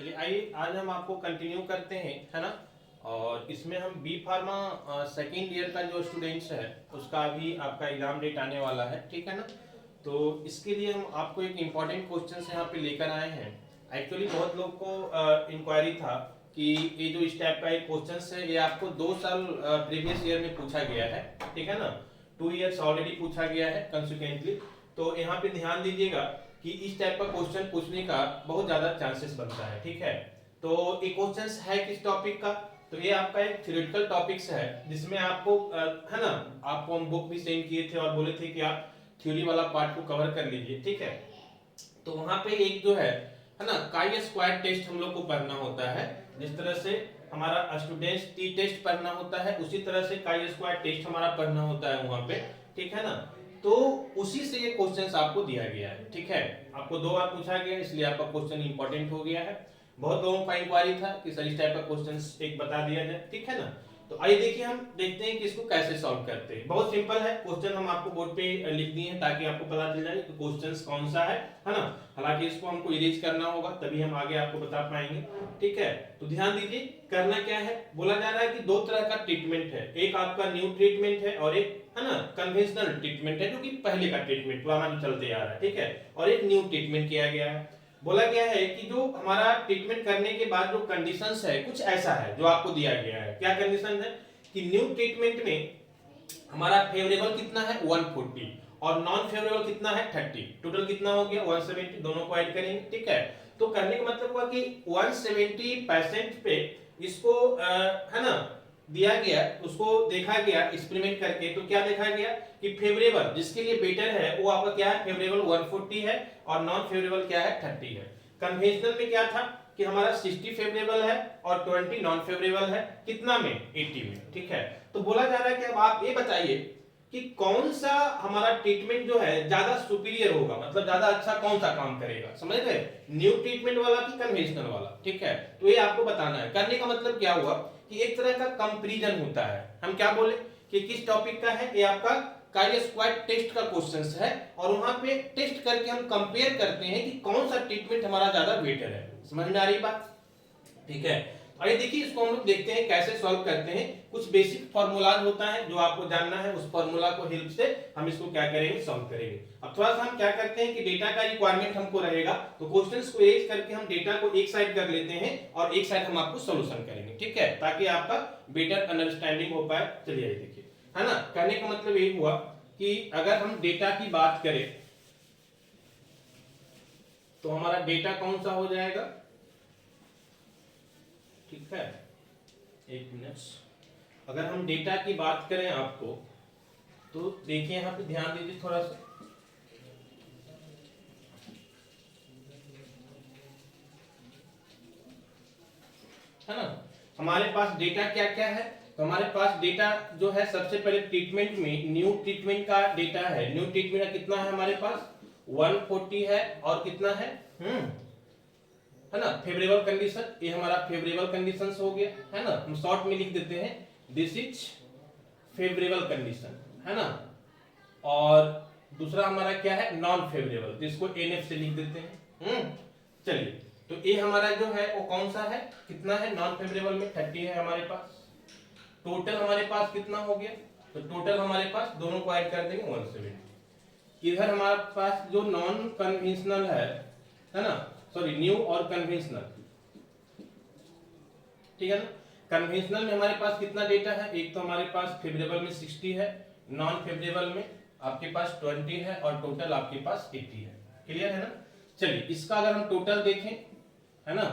चलिए आइए आज हम आपको कंटिन्यू करते हैं, है ना। और इसमें हम बी फार्मा सेकेंड ईयर का जो स्टूडेंट्स है उसका अभी आपका एग्जाम डेट आने वाला है, ठीक है ना। तो इसके लिए हम आपको एक इम्पॉर्टेंट क्वेश्चन यहाँ पे लेकर आए हैं। एक्चुअली बहुत लोग को इंक्वायरी था कि ये जो इस टाइप का एक क्वेश्चन है ये आपको 2 साल प्रीवियस ईयर में पूछा गया है, ठीक है ना। 2 इयर्स ऑलरेडी पूछा गया है कंसिक्वेंटली। तो यहाँ पे ध्यान दीजिएगा कि इस टाइप का क्वेश्चन पूछने का बहुत ज्यादा चांसेस बनता है, ठीक है। तो ये क्वेश्चन है किस टॉपिक का, तो ये आपका एक थ्योरेटिकल टॉपिक्स है जिसमें आपको है ना, आपको हम बुक भी सेंड किए थे और बोले थे कि आप थ्योरी वाला पार्ट को कवर कर लीजिए, ठीक है। तो वहां पे एक जो है ना, काई स्क्वायर टेस्ट हम लोग को पढ़ना होता है। जिस तरह से हमारा स्टूडेंट्स टी टेस्ट पढ़ना होता है उसी तरह से काई स्क्वायर टेस्ट हमारा पढ़ना होता है वहां पे, ठीक है ना। तो उसी से ये क्वेश्चंस आपको दिया गया है, ठीक है। आपको 2 बार पूछा गया इसलिए आपका क्वेश्चन इंपॉर्टेंट हो गया है। बहुत लोगों का इंक्वायरी था कि सर इस टाइप का क्वेश्चंस एक बता दिया जाए, ठीक है ना। तो आइए देखिए हम देखते हैं कि इसको कैसे सॉल्व करते हैं। बहुत सिंपल है क्वेश्चन, हम आपको बोर्ड पे लिख दिए हैं ताकि आपको पता चल जाए कि क्वेश्चंस कौन सा है ना। हालांकि इसको हमको इरेज करना होगा तभी हम आगे आपको बता पाएंगे, ठीक है। तो ध्यान दीजिए करना क्या है। बोला जा रहा है कि 2 तरह का ट्रीटमेंट है, एक आपका न्यू ट्रीटमेंट है और एक है ना कन्वेंशनल ट्रीटमेंट है जो कि पहले का ट्रीटमेंट पुराना जो चलते आ रहा है, ठीक है। और एक न्यू ट्रीटमेंट किया गया है। बोला गया है कि जो हमारा ट्रीटमेंट करने के बाद जो कंडीशंस है कुछ ऐसा है जो आपको दिया गया है। क्या कंडीशन है कि न्यू ट्रीटमेंट में हमारा फेवरेबल कितना है 140 और नॉन फेवरेबल कितना है 30, टोटल कितना हो गया 170, दोनों को ऐड करेंगे, ठीक है। तो करने का मतलब हुआ कि 170% पे इसको है ना दिया गया, उसको देखा गया एक्सपेरिमेंट करके। तो क्या देखा गया कि फेवरेबल जिसके लिए बेटर है वो आपका क्या है फेवरेबल 140 है और नॉन फेवरेबल क्या है 30 है। कन्वेंशनल में क्या था कि हमारा 60 फेवरेबल है और 20 नॉन फेवरेबल है, कितना में 80 में, ठीक है। तो बोला जा रहा है कि अब आप ये बताइए कि कौन सा हमारा ट्रीटमेंट जो है ज्यादा सुपीरियर होगा, मतलब ज्यादा अच्छा कौन सा काम करेगा, समझ गए। न्यू ट्रीटमेंट वाला कि कन्वेंशनल वाला, ठीक है। तो ये आपको बताना है। करने का मतलब क्या हुआ कि एक तरह का कंपैरिजन होता है। हम क्या बोले कि किस टॉपिक का है, ये आपका काई स्क्वायर टेस्ट का क्वेश्चंस है और वहां पे टेस्ट करके हम कंपेयर करते हैं कि कौन सा ट्रीटमेंट हमारा ज्यादा बेटर है। समझ में आ रही बात, ठीक है। आइए देखिए इसको हम लोग देखते हैं कैसे सॉल्व करते हैं। कुछ बेसिक फार्मूलाज होता है जो आपको जानना है, उस फार्मूला को हेल्प से हम इसको क्या करेंगे सॉल्व करेंगे। अब थोड़ा सा हम क्या करते हैं कि डेटा का रिक्वायरमेंट हमको रहेगा तो क्वेश्चंस को एज करके हम डेटा को एक साइड कर लेते हैं और एक साइड हम आपको सॉल्यूशन करेंगे, ठीक है, ताकि आपका बेटर अंडरस्टैंडिंग हो पाए। चलिए आइए देखिए, है ना। कहने का मतलब ये हुआ कि अगर हम डेटा की बात करें तो हमारा डेटा कौन सा हो जाएगा, ठीक है। एक मिनट, अगर हम डेटा की बात करें आपको तो देखिए यहाँ पे ध्यान दीजिए थोड़ा सा, है ना। हमारे पास डेटा क्या क्या है, तो हमारे पास डेटा जो है सबसे पहले ट्रीटमेंट में न्यू ट्रीटमेंट का डेटा है। न्यू ट्रीटमेंट का कितना है हमारे पास 140 है और कितना है है ना फेवरेबल कंडीशन, ये हमारा फेवरेबल कंडीशंस हो गया, है ना। हम शॉर्ट में लिख देते हैं दिस इज फेवरेबल कंडीशन, है ना। और दूसरा हमारा क्या है नॉन फेवरेबल, जिसको एनएफ से लिख देते हैं। चलिए तो ये हमारा जो है वो कौन सा है, कितना है नॉन फेवरेबल में 30 है हमारे पास। टोटल हमारे पास कितना हो गया, तो टोटल हमारे पास दोनों को ऐड कर देंगे 170। इधर हमारे पास जो नॉन कन्वेंशनल है ना, सॉरी न्यू और कन्वेंशनल, ठीक है ना। कन्वेंशनल में हमारे पास कितना डेटा है, एक तो हमारे पास फेवरेबल में 60 है, नॉन फेवरेबल में आपके पास 20 है और टोटल आपके पास 80 है। क्लियर है ना। चलिए इसका अगर हम टोटल देखें, है ना,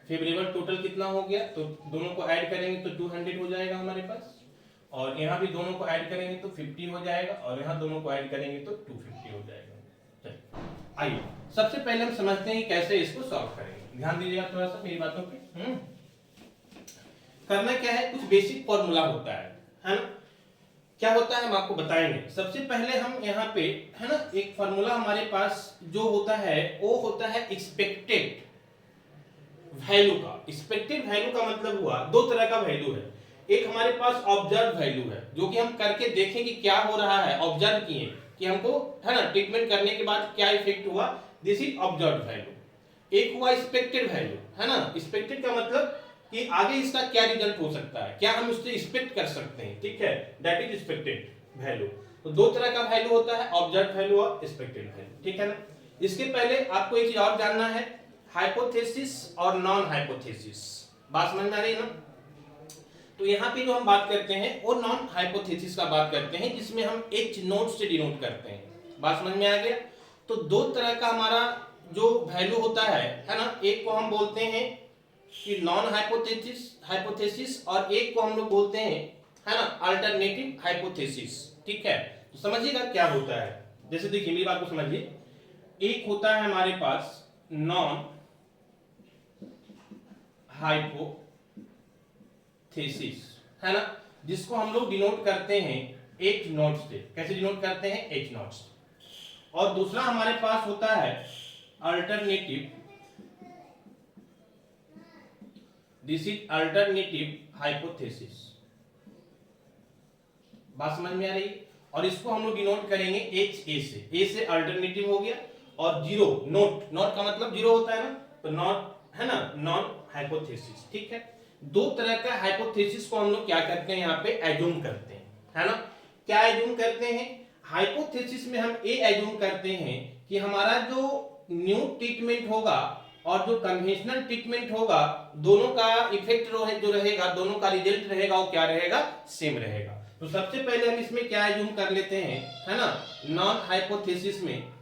फेवरेबल टोटल कितना हो गया, तो दोनों को ऐड करेंगे तो 200 हो जाएगा हमारे पास, और यहाँ भी दोनों को ऐड करेंगे तो 50 हो जाएगा, और यहाँ दोनों को ऐड करेंगे तो 250 हो जाएगा। चलिए आइए सबसे पहले हम समझते हैं कि कैसे इसको सॉल्व करेंगे। ध्यान दीजिएगा थोड़ा सा मेरी बातों पे। करना क्या है, कुछ बेसिक फॉर्मूला होता है ना। क्या होता है हम आपको बताएंगे। सबसे पहले हम यहाँ पे है ना एक फॉर्मूला हमारे पास जो होता है वो होता है एक्सपेक्टेड वैल्यू का। एक्सपेक्टेड वैल्यू का मतलब हुआ 2 तरह का वैल्यू है। एक हमारे पास ऑब्जर्व वैल्यू है जो कि हम करके देखें कि क्या हो रहा है, ऑब्जर्व किए कि हमको है ना ट्रीटमेंट करने के बाद क्या इफेक्ट हुआ, दिस इज ऑब्जर्व वैल्यू। एक हुआ एक्सपेक्टेड वैल्यू, है ना। एक्सपेक्टेड का मतलब कि आगे इसका क्या रिजल्ट हो सकता है, क्या हम उससे एक्सपेक्ट कर सकते हैं, ठीक है, दैट इज एक्सपेक्टेड वैल्यू। तो दो तरह का वैल्यू होता है, ऑब्जर्व वैल्यू और एक्सपेक्टेड वैल्यू, ठीक है ना। इसके पहले आपको एक चीज और जानना है, हाइपोथेसिस और नॉन हाइपोथेसिस। बात समझ में आ रही है ना। तो यहाँ पे जो हम बात करते हैं वो नॉन हाइपोथेसिस का बात करते हैं, जिसमें हम एच नोट से डिनोट करते हैं। बात समझ में आ गया। तो दो तरह का हमारा जो वैल्यू होता है ना, एक को हम बोलते हैं कि नॉन हाइपोथेसिस और एक को हम लोग बोलते हैं, है ना, अल्टरनेटिव हाइपोथेसिस, ठीक है। तो समझिएगा क्या होता है। जैसे देखिए मेरी बात को समझिए, एक होता है हमारे पास नॉन हाइपोथेसिस, है ना, जिसको हम लोग डिनोट करते हैं एच नॉट से। कैसे डिनोट करते हैं, एच नॉट से। और दूसरा हमारे पास होता है alternative, this is alternative hypothesis. बात समझ में आ रही है। और इसको हम लोग डिनोट करेंगे एच ए से। ए से अल्टरनेटिव हो गया, और जीरो, नॉट, नॉट का मतलब जीरो होता है ना, तो नॉट, है ना, नॉन हाइपोथेसिस, ठीक है। दो तरह का हाइपोथेसिस को हम लोग क्या करते हैं, यहाँ पे एज्यूम करते हैं, है ना। क्या एज्यूम करते हैं, हाइपोथेसिस में हम ये एज्यूम करते हैं कि हमारा जो न्यू ट्रीटमेंट होगा और जो कन्वेंशनल ट्रीटमेंट होगा, दोनों का इफेक्ट जो रहेगा, दोनों का रिजल्ट रहेगा, वो क्या रहेगा, सेम रहेगा। तो सबसे पहले हम इसमें क्या एज्यूम कर लेते हैं, है ना, नॉन हाइपोथेसिस में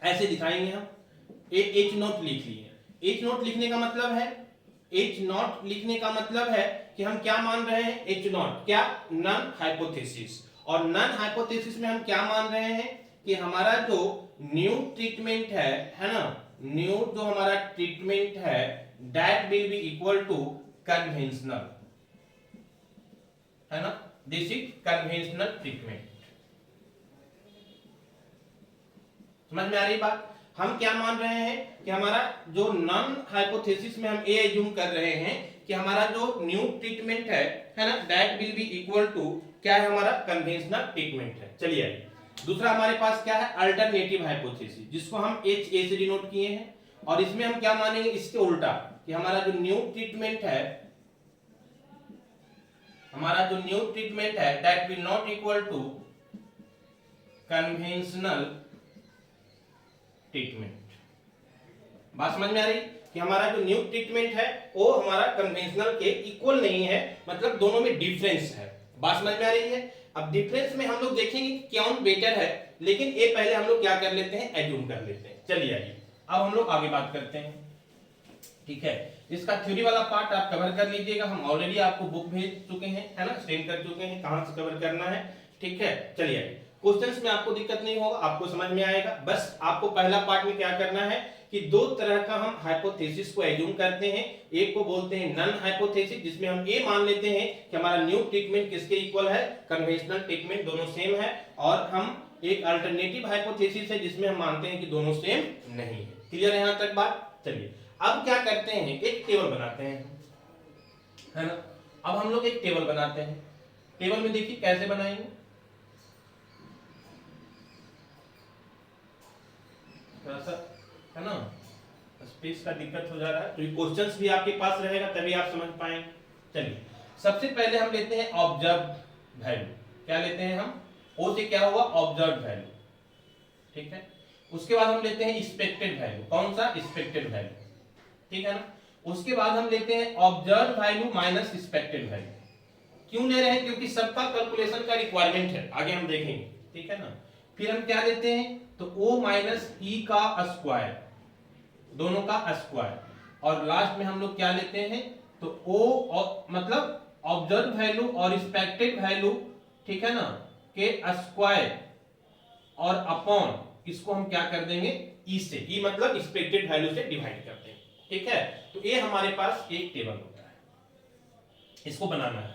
ऐसे दिखाएंगे हम, एच नॉट लिख लिए। एच नॉट लिखने का मतलब है, एच नॉट लिखने का मतलब है कि हम क्या मान रहे हैं, एच नॉट क्या, नॉन हाइपोथेसिस। और नॉन हाइपोथेसिस में हम क्या मान रहे हैं कि हमारा जो न्यू ट्रीटमेंट है ना, न्यू जो हमारा ट्रीटमेंट है, that will be equal to conventional, है ना, दिस इज कन्वेंशनल ट्रीटमेंट। समझ में आ रही बात। हम क्या मान रहे हैं कि हमारा जो नॉन हाइपोथेसिस में हम ये एज्यूम कर रहे हैं कि हमारा जो न्यू ट्रीटमेंट है ना, that will be equal to क्या है, हमारा कन्वेंशनल ट्रीटमेंट है। चलिए आइए, दूसरा हमारे पास क्या है, अल्टरनेटिव हाइपोथेसिस, जिसको हम एच ए से डिनोट किए हैं। और इसमें हम क्या मानेंगे, इसके उल्टा, कि हमारा जो न्यू ट्रीटमेंट है, हमारा जो न्यू ट्रीटमेंट है, that will not equal to conventional treatment. बात समझ में आ रही कि हमारा जो न्यू ट्रीटमेंट है वो हमारा कन्वेंशनल के इक्वल नहीं है, मतलब दोनों में डिफरेंस है। बात समझ में आ रही है। अब डिफरेंस में हम लोग देखेंगे कि कौन बेटर है, लेकिन ये पहले हम लोग क्या कर लेते हैं, एज्यूम कर लेते हैं। चलिए आइए अब हम लोग आगे बात करते हैं, ठीक है। इसका थ्योरी वाला पार्ट आप कवर कर लीजिएगा, हम ऑलरेडी आपको बुक भेज चुके हैं, है ना, सेंड कर चुके हैं कहां से कवर करना है, ठीक है। चलिए आइए, क्वेश्चंस में आपको दिक्कत नहीं होगा, आपको समझ में आएगा। बस आपको पहला पार्ट में क्या करना है कि दो तरह का हम हाइपोथेसिस को एज्यूम करते हैं। एक को बोलते हैं नॉन हाइपोथेसिस, जिसमें हम ये मान लेते हैं कि हमारा न्यू ट्रीटमेंट किसके इक्वल है, कन्वेंशनल ट्रीटमेंट, दोनों सेम है। और हम एक अल्टरनेटिव हाइपोथेसिस है जिसमें हम मानते हैं कि दोनों सेम नहीं है। क्लियर है यहां तक बात। चलिए अब क्या करते हैं, एक टेबल बनाते हैं, है ना। अब हम लोग एक टेबल बनाते हैं। टेबल में देखिए कैसे बनाएंगे, थोड़ा सा, है ना, स्पेस का दिक्कत हो जा रहा है, तो ये क्वेश्चंस भी आपके पास रहेगा तभी आप समझ पाएंगे। चलिए सबसे पहले हम लेते हैं ऑब्जर्व वैल्यू। क्या लेते हैं हम, ओ से क्या हुआ, ऑब्जर्व वैल्यू, ठीक है। उसके बाद हम लेते हैं एक्सपेक्टेड वैल्यू, कौन सा, एक्सपेक्टेड वैल्यू, ठीक है ना। उसके बाद हम लेते हैं observe value minus expected value. क्यों ले रहे हैं, क्योंकि सबका कैलकुलेशन का रिक्वायरमेंट है, आगे हम देखेंगे, ठीक है ना। फिर हम क्या लेते हैं, तो o माइनस ई का स्क्वायर, दोनों का स्क्वायर। और लास्ट में हम लोग क्या लेते हैं, तो o मतलब ऑब्जर्व वैल्यू और एक्सपेक्टेड वैल्यू, ठीक है ना, के स्क्वायर और अपॉन, इसको हम क्या कर देंगे, ई से, ई मतलब एक्सपेक्टेड वैल्यू से डिवाइड करते हैं, ठीक है। तो ये हमारे पास एक टेबल होता है, इसको बनाना है।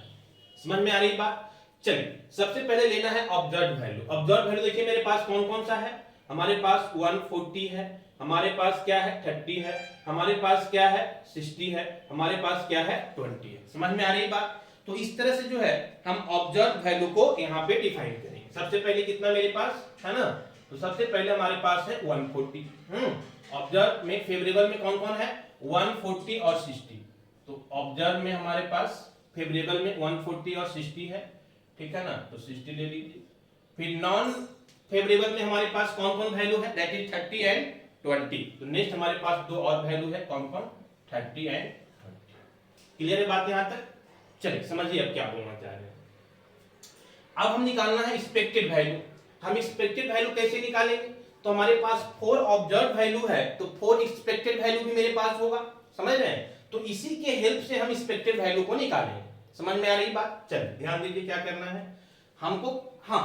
समझ में आ रही बात। चलिए सबसे पहले लेना है ऑब्जर्व वैल्यू। ऑब्जर्व वैल्यू देखिए मेरे पास कौन कौन सा है, हमारे पास 140 है, हमारे पास क्या है 30 है, हमारे पास क्या है 60 है, हमारे पास क्या है 20 है। समझ में आ रही बात। तो इस तरह से जो है हम ऑब्जर्व वैल्यू को यहाँ पे डिफाइन करेंगे। सबसे पहले कितना मेरे पास है ना, तो सबसे पहले हमारे पास है 140, ऑब्जर्व में फेवरेबल में कौन कौन है 140 और 60। तो ऑब्जर्व में हमारे पास फेवरेबल में 140 और 60 है, ठीक है ना, तो 60 ले लीजिए। फिर नॉन फेवरेबल में हमारे पास कौन कौन वैल्यू है, दैट इज 30 एंड 20। तो नेक्स्ट हमारे पास दो और वैल्यू है, कौन कौन 30 एंड 20। क्लियर है बात यहां तक? चलिए समझिए अब क्या बोलना चाह रहे हैं। अब हम निकालना है एक्सपेक्टेड वैल्यू। हम एक्सपेक्टेड वैल्यू कैसे निकालेंगे, तो हमारे पास 4 ऑब्जर्व वैल्यू है तो 4 एक्सपेक्टेड वैल्यू भी मेरे पास होगा, समझ रहे हैं? तो इसी के हेल्प से हम एक्सपेक्टेड वैल्यू को निकालेंगे। समझ में आ रही बात? चलिए ध्यान दीजिए क्या करना है हमको। हाँ,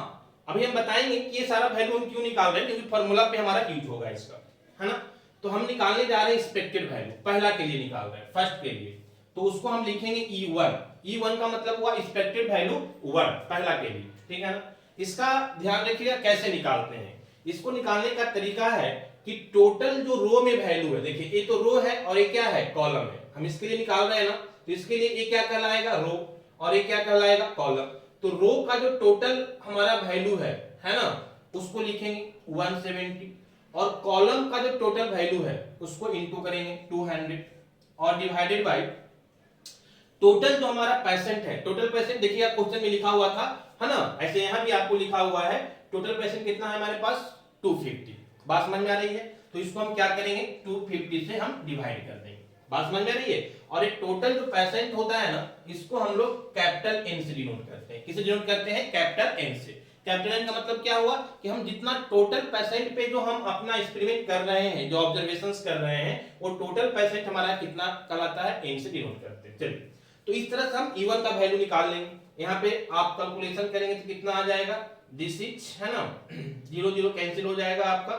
अभी हम बताएंगे कि ये सारा वैल्यू हम क्यों निकाल रहे हैं, क्योंकि फॉर्मूला पे हमारा यूज होगा इसका, है ना। तो हम निकालने जा रहे हैं एक्सपेक्टेड वैल्यू, पहला के लिए निकाल रहे हैं, फर्स्ट के लिए। तो उसको हम लिखेंगे E1। E1 का मतलब हुआ एक्सपेक्टेड वैल्यू 1, पहला के लिए, ठीक है ना। इसका ध्यान रखिएगा कैसे निकालते हैं। इसको निकालने का तरीका है कि टोटल जो रो में वैल्यू है, देखिए ये तो रो है और ये क्या है, कॉलम है। हम इसके लिए निकाल रहे हैं ना, तो इसके लिए ये क्या कहलाएगा, रो, और ये क्या कहलाएगा, कॉलम। तो रो का जो टोटल हमारा वैल्यू है ना, उसको लिखेंगे 170, और कॉलम का जो टोटल वैल्यू है उसको इनटू करेंगे 200 और डिवाइडेड बाय टोटल जो हमारा परसेंट है। टोटल परसेंट देखिए आप क्वेश्चन में लिखा हुआ था, है ना, ऐसे यहां भी आपको लिखा हुआ है टोटल परसेंट कितना है हमारे पास 250। बात समझ में आ रही है? तो इसको हम क्या करेंगे 250 से हम डिवाइड कर देंगे। बात समझ में आ रही है? और एक टोटल जो परसेंट होता है ना, इसको हम लोग कैपिटल एन से डिनोट करते हैं। किसे डिनोट करते हैं, कैपिटल एन से। कैपिटल एन का मतलब क्या हुआ कि हम जितना टोटल परसेंट पे जो हम अपना एक्सपेरिमेंट कर रहे हैं, जो ऑब्जर्वेशंस कर रहे हैं, वो टोटल परसेंट हमारा कितना कहलाता है, एन से डिनोट करते हैं। चलिए, तो इस तरह से हम E1 का वैल्यू निकाल लेंगे। यहाँ पे आप कैलकुलेशन करेंगे तो कितना आ जाएगा, दिस इज, है ना, 0 0 कैंसिल हो जाएगा आपका,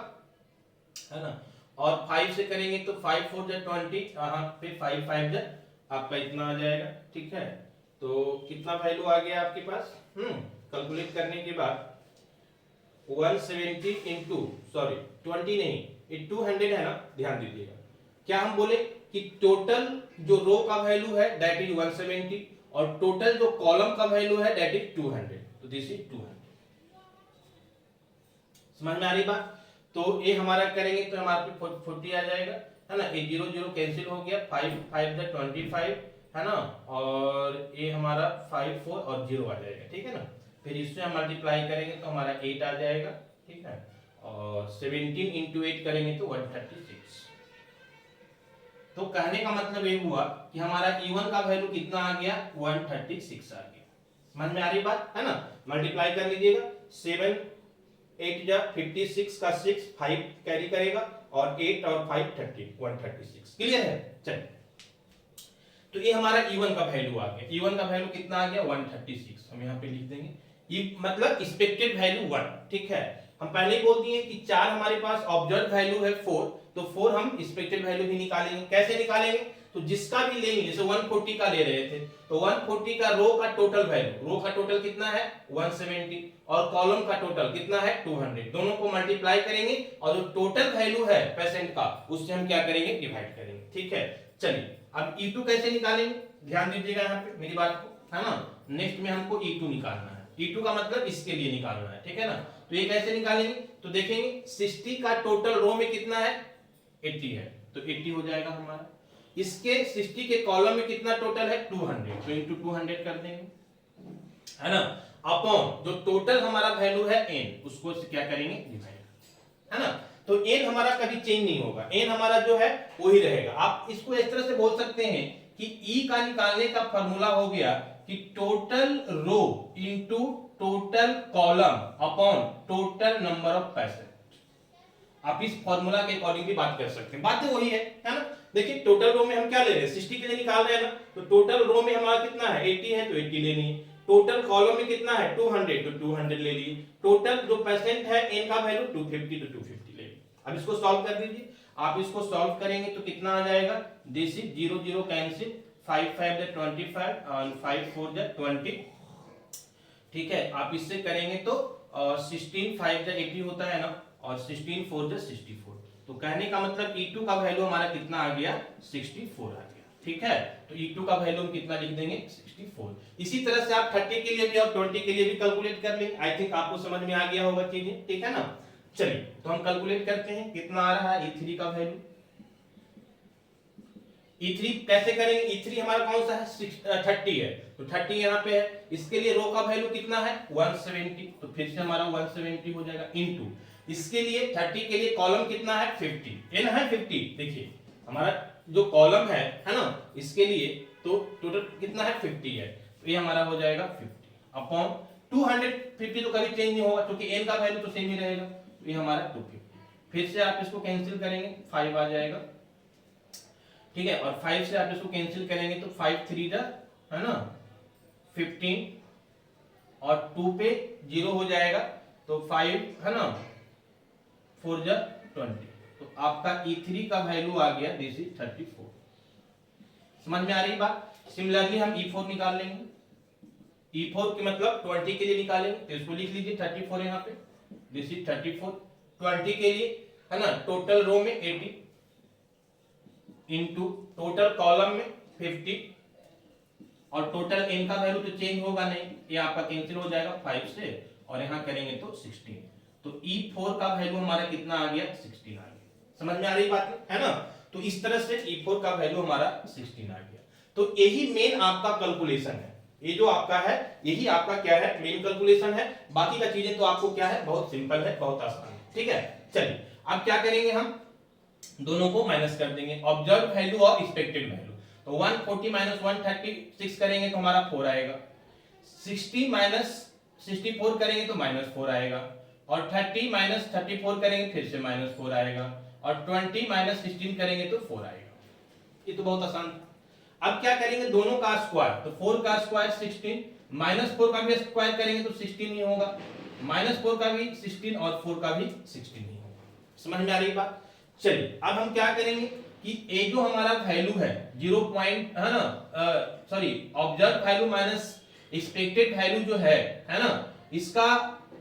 है ना, और 5 से करेंगे तो 5 4 जा 20, फिर 5 5 जा आपका इतना आ जाएगा, ठीक है। तो कितना वैल्यू आ गया आपके पास, कैलकुलेट करने के बाद 170 इंटू, सॉरी 20 नहीं, ये 200 है ना, ध्यान दीजिएगा। क्या हम बोले कि टोटल जो रो का वैल्यू है दैट इज 170, और टोटल जो कॉलम का वैल्यू है दैट इज 200। तो दिस इज 200। समझ में आ रही बात? तो ये हमारा करेंगे तो हमारे पे 40 आ जाएगा, है ना, ये 0 0 कैंसिल हो गया, 5 5 जा 25, है ना, और ये हमारा 5 4 और 0 आ जाएगा, ठीक है ना। फिर इससे हम मल्टीप्लाई करेंगे तो हमारा 8 आ जाएगा, ठीक है, और 17 इंटू 8 करेंगे तो 136। तो कहने का मतलब ये हुआ कि हमारा E1 का वैल्यू कितना आ गया, 136 आ गया। समझ में आ रही बात, है ना। मल्टीप्लाई कर लीजिएगा, 7 8 जा 56 का 6 5 कैरी करेगा, और 8 और 5 30, 136। क्लियर है? चलिए, तो ये हमारा E1 का वैल्यू आ गया। E1 का वैल्यू कितना आ गया, 136। हम यहाँ पे लिख देंगे, ये मतलब एक्सपेक्टेड वैल्यू 1, ठीक है। हम पहले ही बोल दिए कि 4 हमारे पास ऑब्जर्व वैल्यू है 4, तो 4 हम एक्सपेक्टेड वैल्यू भी निकालेंगे। कैसे निकालेंगे, तो जिसका भी लेंगे, जैसे 140 का ले रहे थे तो 140 का रो का टोटल वैल्यू, रो का टोटल कितना है 170, और कॉलम का टोटल कितना है 200, दोनों को मल्टीप्लाई करेंगे और जो टोटल वैल्यू है परसेंट का, उससे हम क्या करेंगे, डिवाइड करेंगे, ठीक है। चलिए, अब E2 कैसे निकालेंगे, ध्यान दीजिएगा यहाँ पे मेरी बात को, है ना। नेक्स्ट में हमको E2 निकालना है। E2 का मतलब इसके लिए निकालना है, ठीक है ना। तो ये कैसे निकालेंगे, तो देखेंगे 60 का टोटल रो में कितना है 80 है, तो 80 हो जाएगा हमारा। इसके 60 के कॉलम में कितना टोटल है 200, तो इंटू 200 कर देंगे, है ना, अपॉन जो टोटल हमारा वैल्यू है n, उसको क्या करेंगे, डिवाइड, है ना। तो n हमारा कभी चेंज नहीं होगा, n हमारा जो है वही रहेगा। आप इसको इस तरह से बोल सकते हैं कि E का निकालने का फॉर्मूला हो गया कि total row into total column upon total number of percent. आप इस फॉर्मूला के अकॉर्डिंग भी बात कर सकते हैं, बात तो वही है ना। देखिए, टोटल रो में हम क्या ले रहे हैं, 60 के लिए निकाल रहे हैं ना, तो टोटल रो में हमारा कितना है 80 है, तो 80 लेनी है। टोटल कॉलम में कितना है 200, तो 200 ले लिए। टोटल जो परसेंट है n का वैल्यू 250, तो 250 ले लिए। अब इसको सॉल्व कर दीजिए। आप इसको सॉल्व करेंगे तो कितना आ जाएगा, दिस इज 0 0 कैंसिल, 5 5 जा 25 और 5 4 जा 20, ठीक है। आप इससे करेंगे तो 16 5 जा 80 होता है ना, और 16 4 जा 64। तो कहने का मतलब E2 का वैल्यू हमारा कितना आ गया, 64 आ गया, ठीक है। तो E2 का वैल्यू हम कितना लिख देंगे, 64। इसी तरह से आप 30 के लिए भी और 20 के लिए भी कैलकुलेट कर लेंगे। आई थिंक आपको समझ में आ गया होगा चीजें, ठीक है ना। चलिए तो हम कैलकुलेट करते हैं कितना आ रहा है E3 का वैल्यू। E3 कैसे करेंगे, E3 हमारा कौन सा है 30 है, तो 30 यहाँ पे है। इसके लिए रो का वैल्यू कितना है 170, तो फिर से हमारा 170 हो जाएगा इनटू इसके लिए 30 के लिए कॉलम कितना है 50, n है 50। देखिए हमारा जो कॉलम है ना, इसके लिए तो टोटल कितना है 50 है, तो ये हमारा हो जाएगा 50 अपॉन 250, तो कभी चेंज नहीं होगा क्योंकि n का वैल्यू तो सेम ही रहेगा, तो ये हमारा 250। फिर से आप इसको कैंसिल करेंगे 5 आ जाएगा, ठीक है, और 5 से आप इसको कैंसिल करेंगे तो 5 3 जा है ना 15 और 2 पे 0 हो जाएगा, तो 5 है ना 4 जा 20, तो आपका E3 का वैल्यू आ गया दिस इज 34। समझ में आ रही बात। सिमिलरली हम E4 निकाल लेंगे, E4 के मतलब 20 के लिए निकालेंगे, तो इसको लिख लीजिए 34 यहाँ पे, दिस इज 34। 20 के लिए है ना टोटल रो में 80 इनटू टोटल कॉलम में 50 और टोटल n का वैल्यू तो चेंज होगा नहीं, ये आपका कैंसिल हो जाएगा 5 से, और यहाँ करेंगे तो 16, तो E4 का वैल्यू हमारा कितना आ गया 16 आ गया। समझ में आ रही बात है ना। तो इस तरह से E4 का वैल्यू हमारा 16 आ गया। तो यही मेन आपका कैलकुलेशन है, ये जो आपका है यही आपका क्या है मेन कैलकुलेशन है। बाकी का चीजें तो आपको क्या है बहुत सिंपल है, बहुत आसान है, ठीक है। चलिए अब क्या करेंगे, हम दोनों को माइनस कर देंगे, ऑब्जर्व वैल्यू और एक्सपेक्टेड वैल्यू। तो 140 माइनस 136 करेंगे तो हमारा 4 आएगा, 60 माइनस 64 करेंगे तो -4 आएगा, और 30 माइनस 34 करेंगे फिर से -4 आएगा, और 20 माइनस 16 करेंगे तो 4 आएगा। ये तो बहुत आसान था। अब क्या करेंगे दोनों का स्क्वायर, तो 4 का स्क्वायर 16, -4 का भी स्क्वायर करेंगे तो 16 ही होगा, -4 का भी 16 और 4 का भी 16 ही होगा। समझ में आ रही बात। चलिए अब हम क्या करेंगे कि ये जो हमारा वैल्यू है 0 पॉइंट है ना sorry observe value minus expected value जो है ना, इसका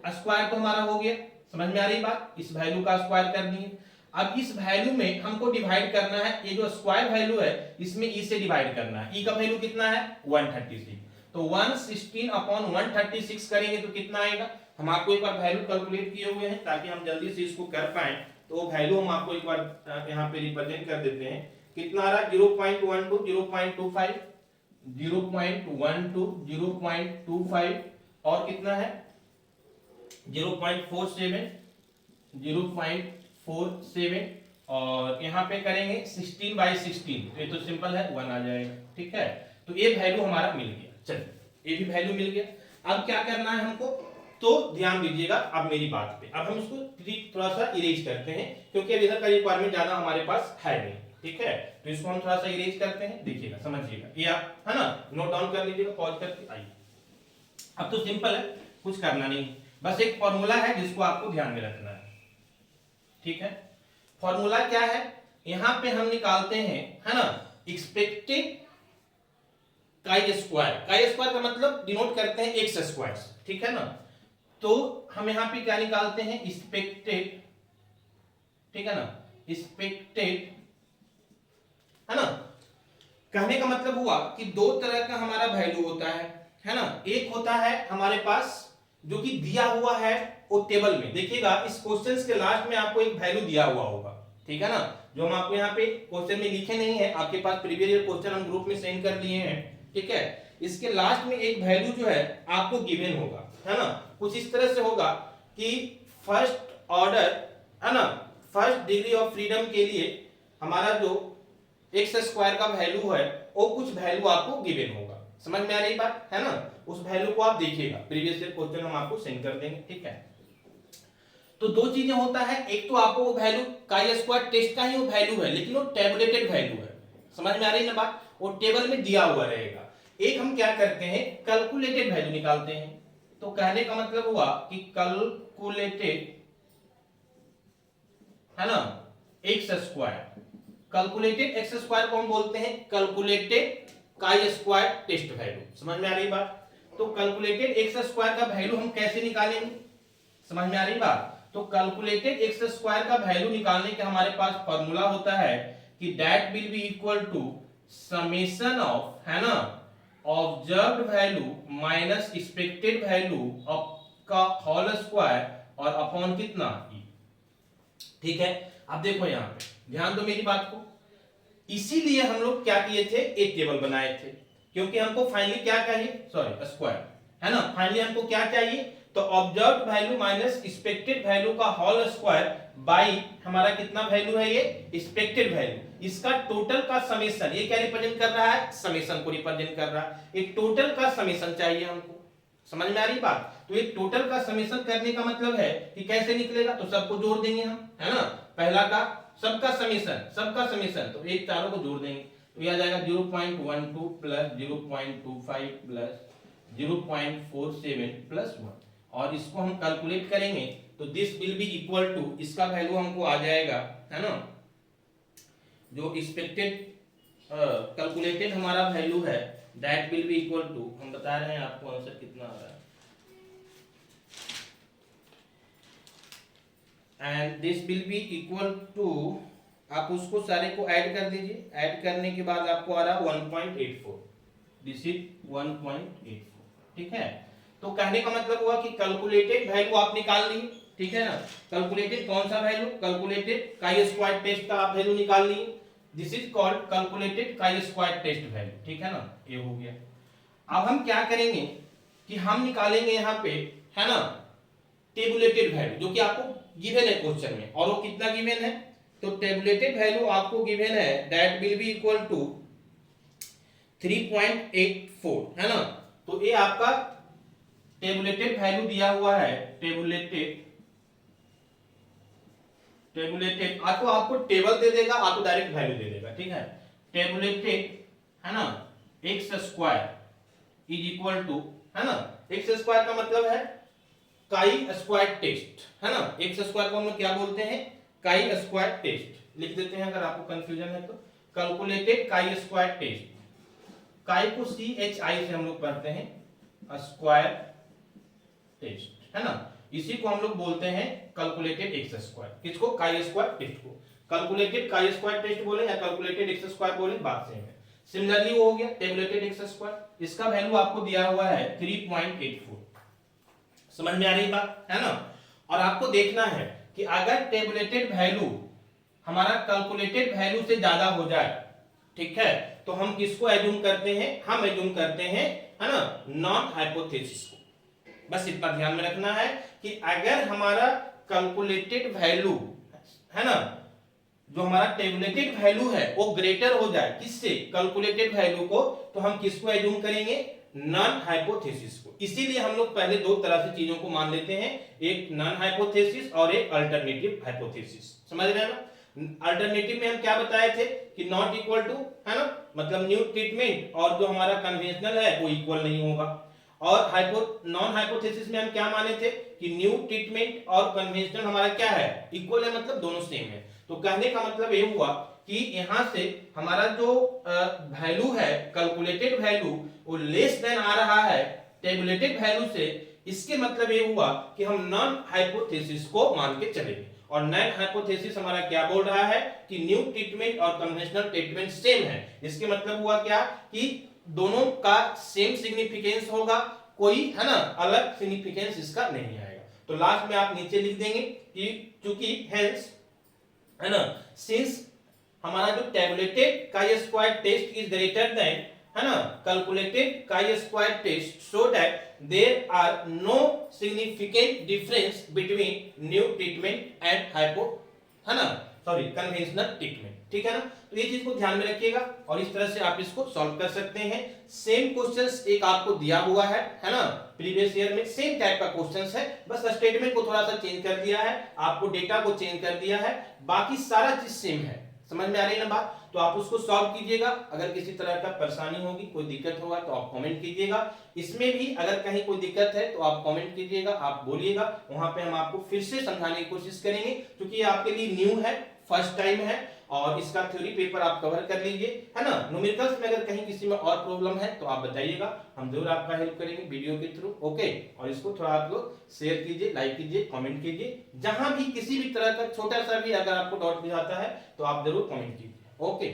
स्क्वायर तो हमारा हो गया। समझ में आ रही बात, इस वैल्यू का स्क्वायर कर दिए। अब इस वैल्यू में हमको डिवाइड करना है, ये जो स्क्वायर वैल्यू है इसमें ई से डिवाइड करना है। ई का वैल्यू कितना है 136, तो 116 अपॉन 136 करेंगे तो कितना आएगा, हम आपको एक बार वैल्यू कैलकुलेट किए हुए हैं ताकि हम जल्दी से इसको कर पाए, तो वो वैल्यू हम आपको एक बार यहाँ पे रिप्रेजेंट कर देते हैं। कितना आ रहा है 0.12 0.25 0.12 0.25 और कितना है 0.47 0.47 और यहाँ पे करेंगे 16/16, तो ये तो सिंपल है 1 आ जाएगा, ठीक है। तो ये वैल्यू हमारा मिल गया। चलिए ये भी वैल्यू मिल गया। अब क्या करना है हमको, तो ध्यान दीजिएगा अब मेरी बात पे। अब हम इसको थोड़ा सा इरेज करते हैं क्योंकि अब इधर का रिक्वायरमेंट ज्यादा हमारे पास है नहीं, ठीक है। तो इसको हम थोड़ा सा इरेज करते हैं, देखिएगा समझिएगा, ये आप है ना नोट डाउन कर लीजिएगा पॉज करके। आइए अब तो सिंपल है, कुछ करना नहीं, बस एक फॉर्मूला है जिसको आपको ध्यान में रखना है, ठीक है। फॉर्मूला क्या है, यहां पे हम निकालते हैं है ना एक्सपेक्टेड काई स्क्वायर का मतलब डिनोट करते हैं एक्स स्क्वायर, ठीक है ना। तो हम यहां पे क्या निकालते हैं एक्सपेक्टेड, ठीक है ना, एक्सपेक्टेड है ना। कहने का मतलब हुआ कि दो तरह का हमारा वैल्यू होता है ना। एक होता है हमारे पास जो कि दिया हुआ है वो टेबल में, देखिएगा इस क्वेश्चन के लास्ट में आपको एक वैल्यू दिया हुआ होगा, ठीक है ना, जो हम आपको यहाँ पे क्वेश्चन में लिखे नहीं है, आपके पास प्रीवियस ईयर क्वेश्चन हम ग्रुप में सेंड कर दिए हैं, ठीक है। इसके लास्ट में एक वैल्यू जो है आपको गिवन होगा, है ना। कुछ इस तरह से होगा कि फर्स्ट ऑर्डर है ना, फर्स्ट डिग्री ऑफ फ्रीडम के लिए हमारा जो एक्स स्क्वायर का वैल्यू है वो कुछ वैल्यू आपको गिवन होगा। समझ में आ रही बात है ना, उस वैल्यू को आप देखिएगा, प्रीवियस ईयर क्वेश्चन हम आपको सेंड कर देंगे, ठीक है। तो दो चीजें होता है, एक तो आपको वो वैल्यू काई स्क्वायर टेस्ट का ही वो वैल्यू है लेकिन वो टेबुलेटेड वैल्यू है। समझ में आ रही है ना बात, वो टेबल में दिया हुआ रहेगा। एक हम क्या करते हैं कैलकुलेटेड वैल्यू निकालते हैं। तो कहने का मतलब हुआ कि कैलकुलेटेड है ना X square, calculated X square को हम बोलते हैं calculated chi square test value. समझ में आ रही बात। तो कैलकुलेटेड एक्स स्क्वायर का वैल्यू हम कैसे निकालेंगे, समझ में आ रही बात। तो कैलकुलेटेड एक्स स्क्वायर का वैल्यू निकालने के हमारे पास फॉर्मूला होता है कि that will be equal to summation of है ना observed value minus expected value of का होल स्क्वायर और अपॉन कितना ई। ठीक है, अब देखो यहाँ पे ध्यान दो मेरी बात को, इसीलिए हम लोग क्या किए थे, एक टेबल बनाए थे, क्योंकि हमको फाइनली क्या चाहिए, सॉरी स्क्वायर, है ना, फाइनली हमको क्या चाहिए, तो observed value minus expected value का होल स्क्वायर बाई हमारा कितना वैल्यू है, ये एक्सपेक्टेड वैल्यू, इसका टोटल का समेशन, ये क्या रिप्रेजेंट कर रहा है, समेशन को रिप्रेजेंट कर रहा है, एक टोटल का समेशन चाहिए हमको, समझ में आ रही बात। तो एक टोटल का समेशन करने का मतलब है कि कैसे निकलेगा, तो सबको जोड़ देंगे हम, है ना, पहला का सबका समेशन, तो एक चारों को जोड़ देंगे, तो ये आ जाएगा 0.12 प्लस 0.25 प्लस 0.47 प्लस 1, और इसको हम कैलकुलेट करेंगे तो this will be equal to, इसका वैल्यू हमको आ जाएगा, है ना, जो एक्सपेक्टेड कैलकुलेटेड हमारा वैल्यू है that will be equal to, हम बता रहे हैं आपको आंसर कितना आ रहा है, and this will be equal to, आप उसको सारे को ऐड कर दीजिए, ऐड करने के बाद आपको आ रहा है 1.84, दिस इज 1.84, ठीक है। तो कहने का मतलब हुआ कि कैलकुलेटेड वैल्यू आप निकाल लिए, ठीक है ना, कैलकुलेटेड कौन सा value, calculated chi square test का आप वैल्यू निकाल लिए, this is called calculated chi square test value, ठीक है ना, ये हो गया। अब हम क्या करेंगे कि हम निकालेंगे यहाँ पे, है ना, टेबुलेटेड वैल्यू, जो कि आपको गिवन है क्वेश्चन में, और वो कितना गिवन है, तो टेबुलेटेड वैल्यू आपको गिवन है that will be equal to 3.84, है ना, तो ये आपका टेबुलेटेड वैल्यू दिया हुआ है, टेबुलेटेड आ तो आपको टेबल दे देगा, आ तो डायरेक्ट वैल्यू दे देगा, ठीक है, टेबुलेटेड, है ना, X square is equal to, है ना, एक्स स्क्वायर का मतलब है काई स्क्वायर टेस्ट, है ना, एक्स स्क्वायर को हम लोग क्या बोलते हैं, काई स्क्वायर टेस्ट लिख देते हैं अगर आपको कंफ्यूजन है तो, कैलकुलेटेड काई स्क्वायर टेस्ट, काई को CHI से हम लोग पढ़ते हैं स्क्वायर टेस्ट, है ना, इसी को हम लोग बोलते हैं कैलकुलेटेड एक्स स्क्वायर, किसको, काई स्क्वायर टेस्ट को, कैलकुलेटेड काई स्क्वायर टेस्ट बोले या कैलकुलेटेड एक्स स्क्वायर बोले, बात सेम है। सिमिलरली वो हो गया टेबुलेटेड एक्स स्क्वायर, इसका वैल्यू आपको दिया हुआ है 3.84, समझ में आ रही बात, है ना, और आपको देखना है कि अगर टेबुलेटेड वैल्यू हमारा कैलकुलेटेड वैल्यू से ज्यादा हो जाए, ठीक है, तो हम किसको एज्यूम करते हैं, हम एज्यूम करते हैं, है ना, नॉन हाइपोथेसिस को, बस इतना ध्यान में रखना है कि अगर हमारा कैलकुलेटेड वैल्यू, है ना, जो हमारा टेबुलेटेड वैल्यू है वो ग्रेटर हो जाए किससे, कैलकुलेटेड वैल्यू को, तो हम किसको एज्यूम करेंगे, नॉन हाइपोथेसिस को। इसीलिए हम लोग पहले दो तरह से चीजों को मान लेते हैं, एक नॉन हाइपोथेसिस और एक अल्टरनेटिव हाइपोथेसिस, समझ रहे हैं ना। अल्टरनेटिव में हम क्या बताए थे कि नॉट इक्वल टू, है ना, मतलब न्यू ट्रीटमेंट और जो हमारा कन्वेंशनल है वो इक्वल नहीं होगा, और नॉन हाइपोथेसिस में हम क्या माने थे कि न्यू ट्रीटमेंट और कन्वेंशनल हमारा क्या है, इक्वल है, मतलब दोनों सेम है। तो कहने का मतलब ये हुआ कि यहां से हमारा जो वैल्यू है कैलकुलेटेड वैल्यू वो लेस देन आ रहा है टेबुलेटेड वैल्यू से, इसके मतलब ये हुआ कि हम नॉन हाइपोथेसिस को मान के चलेंगे, और नॉन हाइपोथेसिस हमारा क्या बोल रहा है कि न्यू ट्रीटमेंट और कन्वेंशनल ट्रीटमेंट सेम है, इसके मतलब हुआ क्या कि दोनों का सेम सिग्निफिकेंस होगा, कोई, है ना, अलग सिग्निफिकेंस इसका नहीं आएगा। तो लास्ट में आप नीचे लिख देंगे कि चूंकि हेंस, है ना, सिंस हमारा जो tabulated chi square test is greater than, है ना, calculated chi square test, so that there are no significant difference between new treatment and hypo, है ना, सॉरी, कन्वेंशनल ट्रीटमेंट, ठीक है ना। तो ये चीज को ध्यान में रखिएगा और इस तरह से आप इसको सॉल्व कर सकते हैं। सेम क्वेश्चंस एक आपको दिया हुआ है ना, प्रीवियस ईयर में सेम टाइप का क्वेश्चंस है, बस स्टेटमेंट को थोड़ा सा चेंज कर दिया है, आपको डेटा को चेंज कर दिया है, बाकी सारा चीज सेम है, समझ में आ रही है ना बात। तो आप उसको सॉल्व कीजिएगा, अगर किसी तरह का परेशानी होगी, कोई दिक्कत होगा तो आप कमेंट कीजिएगा, इसमें भी अगर कहीं कोई दिक्कत है तो आप कमेंट कीजिएगा, आप बोलिएगा, वहां पे हम आपको फिर से समझाने की कोशिश करेंगे, क्योंकि ये आपके लिए न्यू है, फर्स्ट टाइम है, और इसका थ्योरी पेपर आप कवर कर लीजिए, है ना। न्यूमेरिकल्स में अगर कहीं किसी में और प्रॉब्लम है तो आप बताइएगा, हम जरूर आपका हेल्प करेंगे वीडियो के थ्रू, ओके। और इसको थोड़ा आप लोग शेयर कीजिए, लाइक कीजिए, कमेंट कीजिए, जहां भी किसी भी तरह का छोटा सा भी अगर आपको डाउट भी आता है तो आप जरूर कमेंट कीजिए, ओके।